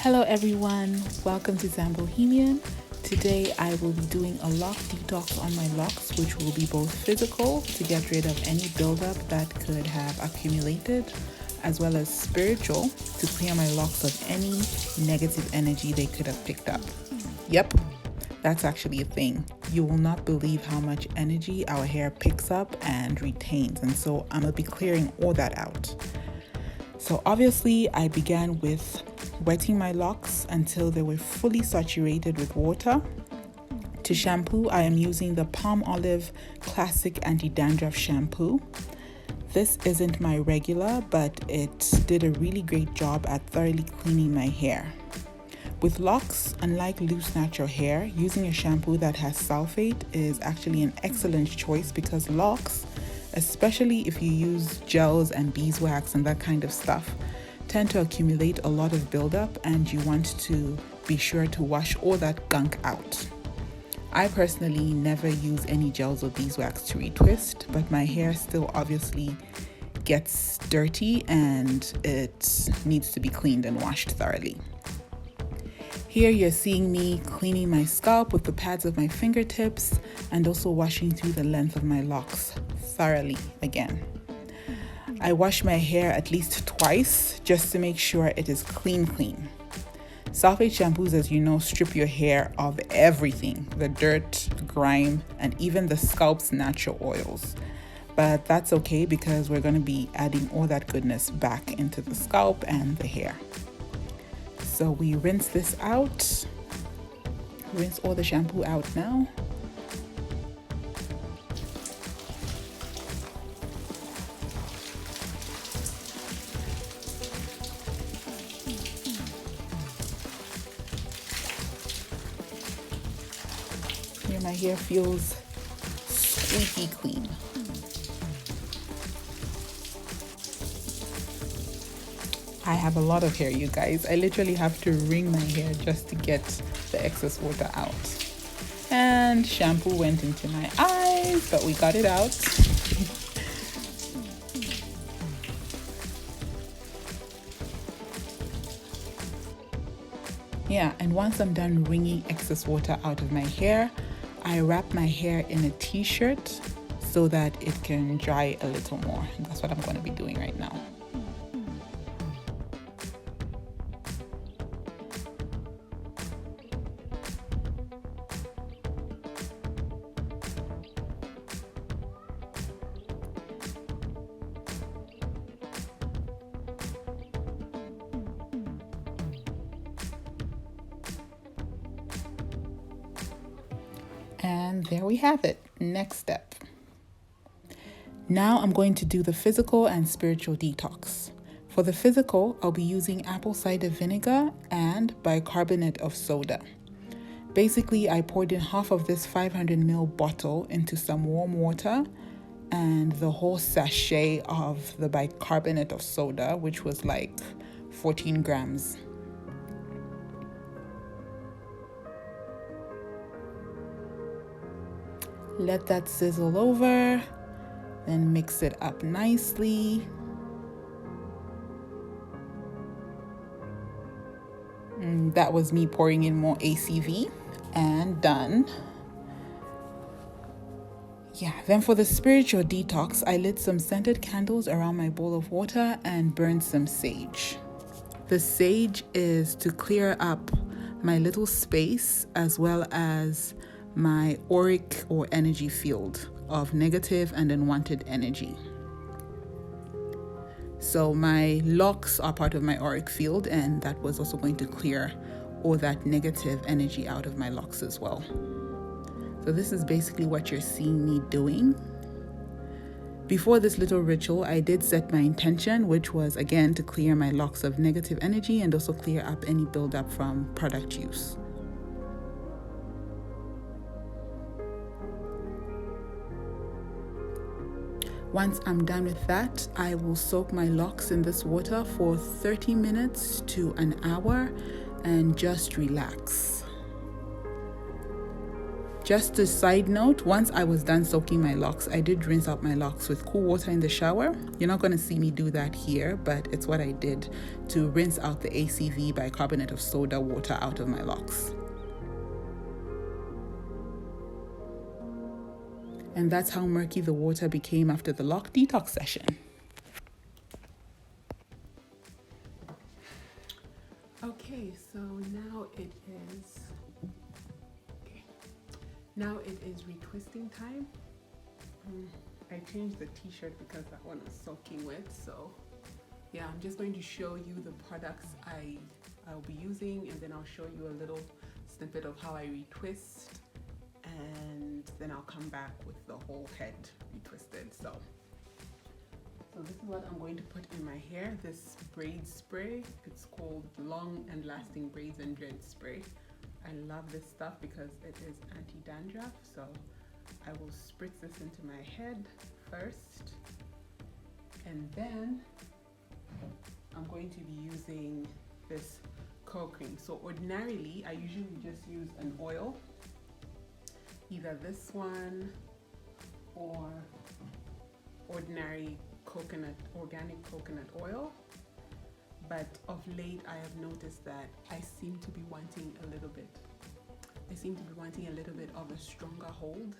Hello everyone, welcome to Zam Bohemian. Today I will be doing a lock detox on my locks, which will be both physical to get rid of any buildup that could have accumulated, as well as spiritual to clear my locks of any negative energy they could have picked up. Yep, that's actually a thing. You will not believe how much energy our hair picks up and retains, and so I'm gonna be clearing all that out. So obviously I began with wetting my locks until they were fully saturated with water. To shampoo, I am using the Palmolive Classic Anti-Dandruff Shampoo. This isn't my regular, but it did a really great job at thoroughly cleaning my hair. With locks, unlike loose natural hair, using a shampoo that has sulfate is actually an excellent choice because locks, especially if you use gels and beeswax and that kind of stuff, tend to accumulate a lot of buildup, and you want to be sure to wash all that gunk out. I personally never use any gels or beeswax to retwist, but my hair still obviously gets dirty and it needs to be cleaned and washed thoroughly. Here you're seeing me cleaning my scalp with the pads of my fingertips and also washing through the length of my locks thoroughly again. I wash my hair at least twice just to make sure it is clean. Sulfate shampoos, as you know, strip your hair of everything, the dirt, the grime, and even the scalp's natural oils. But that's okay because we're going to be adding all that goodness back into the scalp and the hair. So we rinse this out, rinse all the shampoo out now. Here my hair feels squeaky clean. I have a lot of hair, you guys. I literally have to wring my hair just to get the excess water out. And shampoo went into my eyes, but we got it out. Yeah, and once I'm done wringing excess water out of my hair, I wrap my hair in a t-shirt so that it can dry a little more. That's what I'm going to be doing right now. And there we have it. Next step. Now I'm going to do the physical and spiritual detox. For the physical, I'll be using apple cider vinegar and bicarbonate of soda. Basically, I poured in half of this 500 ml bottle into some warm water and the whole sachet of the bicarbonate of soda, which was like 14 grams. Let that sizzle over, then mix it up nicely. That was me pouring in more ACV and done. Yeah, then for the spiritual detox, I lit some scented candles around my bowl of water and burned some sage. The sage is to clear up my little space as well as my auric or energy field of negative and unwanted energy. So my locks are part of my auric field, and that was also going to clear all that negative energy out of my locks as well. So this is basically what you're seeing me doing. Before this little ritual, I did set my intention, which was again to clear my locks of negative energy and also clear up any buildup from product use. Once I'm done with that, I will soak my locks in this water for 30 minutes to an hour and just relax. Just a side note, once I was done soaking my locks, I did rinse out my locks with cool water in the shower. You're not going to see me do that here, but it's what I did to rinse out the ACV bicarbonate of soda water out of my locks. And that's how murky the water became after the Loc Detox session. Okay, so now it is retwisting time. I changed the t-shirt because that one was soaking wet, so yeah, I'm just going to show you the products I'll be using, and then I'll show you a little snippet of how I retwist, and then I'll come back with the whole head retwisted. So this is what I'm going to put in my hair, this braid spray. It's called Long and Lasting Braids and Dread Spray. I love this stuff because it is anti-dandruff, so I will spritz this into my head first, and then I'm going to be using this curl cream. So ordinarily, I usually just use an oil, either this one or ordinary organic coconut oil. But of late, I have noticed that I seem to be wanting a little bit of a stronger hold,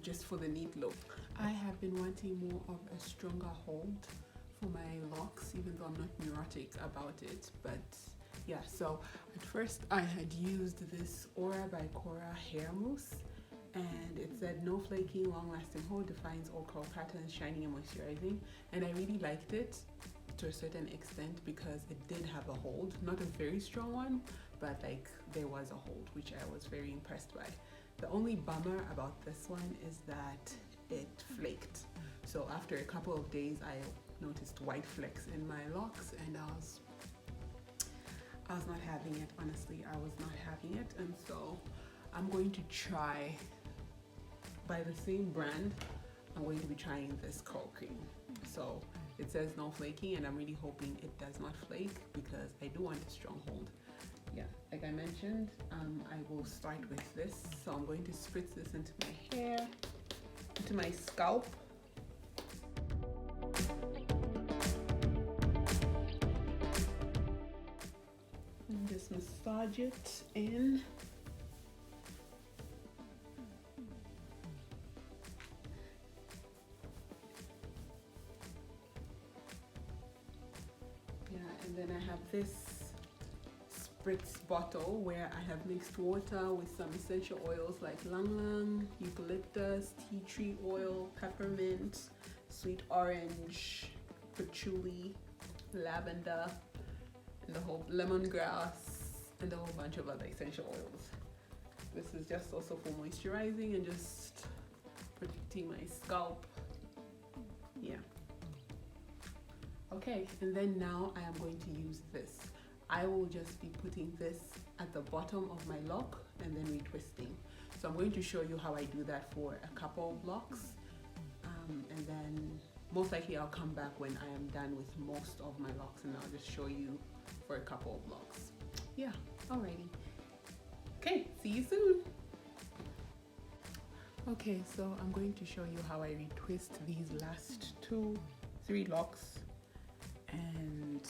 just for the neat look. I have been wanting more of a stronger hold for my locks, even though I'm not neurotic about it. But yeah, so at first I had used this Aura by Cora hair mousse, and it said no flaking, long lasting hold, defines all curl patterns, shining and moisturizing. And I really liked it to a certain extent because it did have a hold, not a very strong one, but like there was a hold, which I was very impressed by. The only bummer about this one is that it flaked. So after a couple of days, I noticed white flecks in my locks, and I was not having it. Honestly, I was not having it, and so I'm going to try, by the same brand, I'm going to be trying this curl cream. So it says no flaking, and I'm really hoping it does not flake because I do want a strong hold. Yeah, like I mentioned, I will start with this. So I'm going to spritz this into my hair, into my scalp. And just massage it in. Yeah, and then I have this spritz bottle where I have mixed water with some essential oils like Lang Lang, eucalyptus, tea tree oil, peppermint, sweet orange, patchouli, lavender, and the whole lemongrass, and a whole bunch of other essential oils. This is just also for moisturizing and just protecting my scalp. Yeah. Okay, and then now I am going to use this. I will just be putting this at the bottom of my lock and then retwisting. So I'm going to show you how I do that for a couple of locks, and then most likely I'll come back when I am done with most of my locks, and I'll just show you for a couple of locks. Yeah, alrighty. Okay, see you soon. Okay, so I'm going to show you how I retwist these last 2-3 locks, and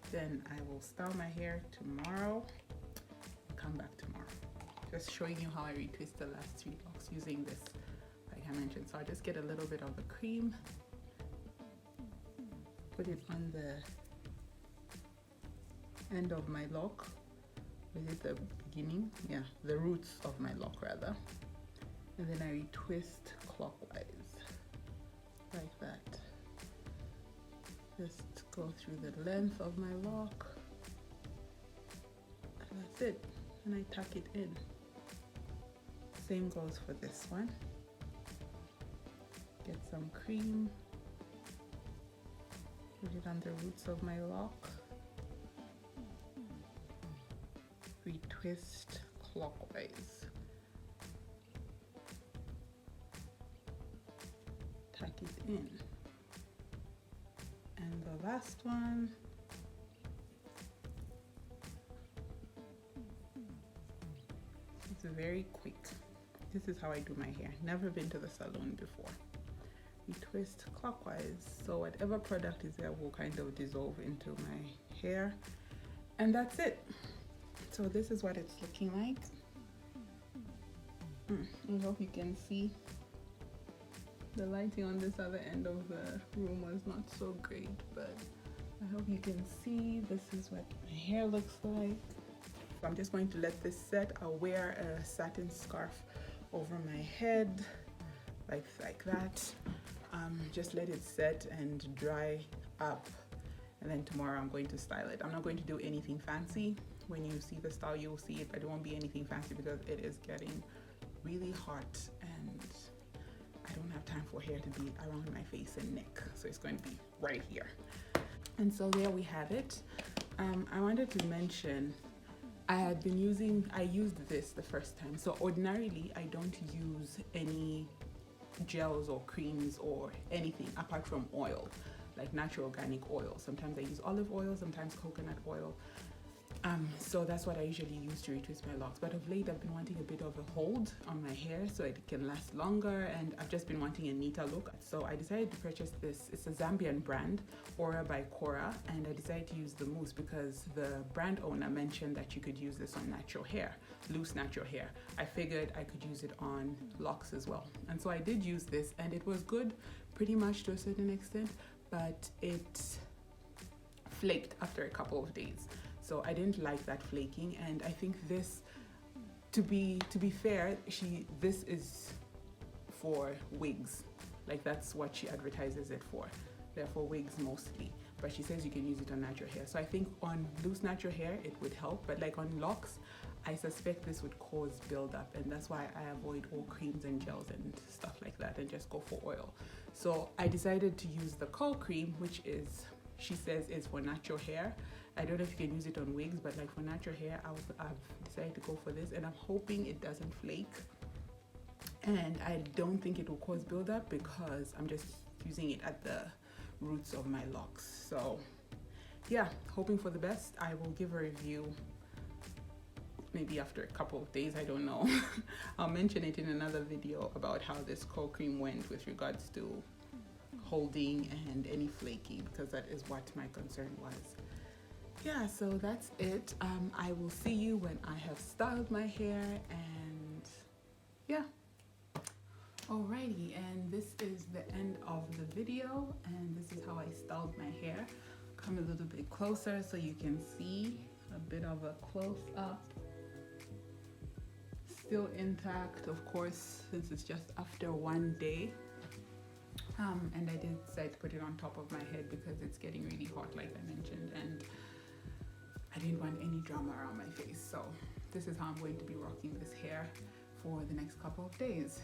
then I will style my hair tomorrow and come back tomorrow. Just showing you how I retwist the last 3 locks using this, like I mentioned. So I just get a little bit of the cream, put it on the end of my lock. Is it the beginning? Yeah, the roots of my lock rather. And then I retwist clockwise, like that. Just go through the length of my lock, and that's it, and I tuck it in. Same goes for this one. Get some cream, put it on the roots of my lock, retwist clockwise, tuck it in. And the last one, is very quick. This is how I do my hair. Never been to the salon before. We twist clockwise, so whatever product is there will kind of dissolve into my hair, and that's it. So this is what it's looking like. I hope you can see. The lighting on this other end of the room was not so great, but I hope you can see. This is what my hair looks like. So I'm just going to let this set. I'll wear a satin scarf over my head, like that. Just let it set and dry up, and then tomorrow I'm going to style it. I'm not going to do anything fancy. When you see the style, you'll see it, but it won't be anything fancy because it is getting really hot and I don't have time for hair to be around my face and neck, so it's going to be right here. And so there we have it. I wanted to mention I used this the first time. So ordinarily I don't use any gels or creams or anything apart from oil, like natural organic oil. Sometimes I use olive oil, sometimes coconut oil. So that's what I usually use to retwist my locks. But of late, I've been wanting a bit of a hold on my hair so it can last longer, and I've just been wanting a neater look. So I decided to purchase this. It's a Zambian brand, Aura by Cora, and I decided to use the mousse because the brand owner mentioned that you could use this on natural hair, loose natural hair. I figured I could use it on locks as well. And so I did use this, and it was good pretty much to a certain extent, but it flaked after a couple of days. So I didn't like that flaking, and I think this, to be fair, this is for wigs. Like that's what she advertises it for. They're for wigs mostly, but she says you can use it on natural hair. So I think on loose natural hair it would help, but like on locks, I suspect this would cause buildup, and that's why I avoid all creams and gels and stuff like that and just go for oil. So I decided to use the curl cream, which is, she says, is for natural hair. I don't know if you can use it on wigs, but like for natural hair, I've decided to go for this, and I'm hoping it doesn't flake. And I don't think it will cause buildup because I'm just using it at the roots of my locks. So yeah, hoping for the best. I will give a review maybe after a couple of days, I don't know. I'll mention it in another video about how this curl cream went with regards to holding and any flaking, because that is what my concern was. Yeah, so that's it. I will see you when I have styled my hair, and yeah. Alrighty, and this is the end of the video, and this is how I styled my hair. Come a little bit closer so you can see a bit of a close-up. Still intact, of course, since it's just after one day. And I did decide to put it on top of my head because it's getting really hot, like I mentioned, and I didn't want any drama around my face. So this is how I'm going to be rocking this hair for the next couple of days.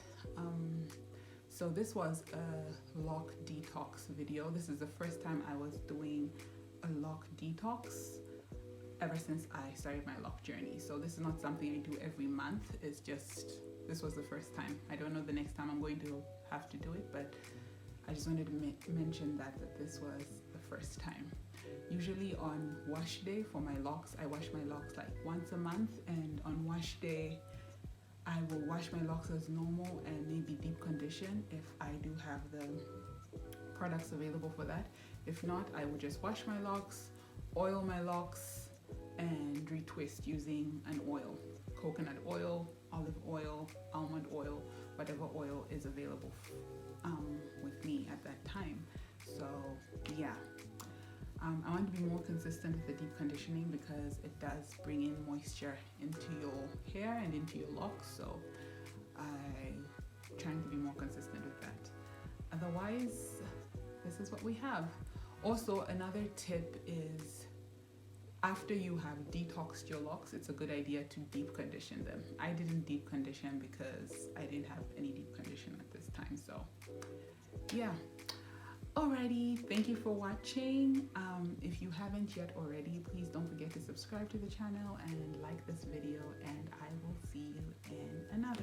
So this was a Loc Detox video. This is the first time I was doing a Loc Detox ever since I started my lock journey. So this is not something I do every month. It's just, this was the first time. I don't know the next time I'm going to have to do it, but I just wanted to mention that this was the first time. Usually on wash day for my locks, I wash my locks like once a month, and on wash day, I will wash my locks as normal and maybe deep condition if I do have the products available for that. If not, I will just wash my locks, oil my locks, and retwist using an oil. Coconut oil, olive oil, almond oil, whatever oil is available with me at that time. So yeah, I want to be more consistent with the deep conditioning because it does bring in moisture into your hair and into your locks. So I'm trying to be more consistent with that. Otherwise, this is what we have. Also, another tip is, after you have detoxed your locks, it's a good idea to deep condition them. I didn't deep condition because I didn't have any deep condition at this time. So yeah. Alrighty, thank you for watching. If you haven't yet already, please don't forget to subscribe to the channel and like this video, and I will see you in another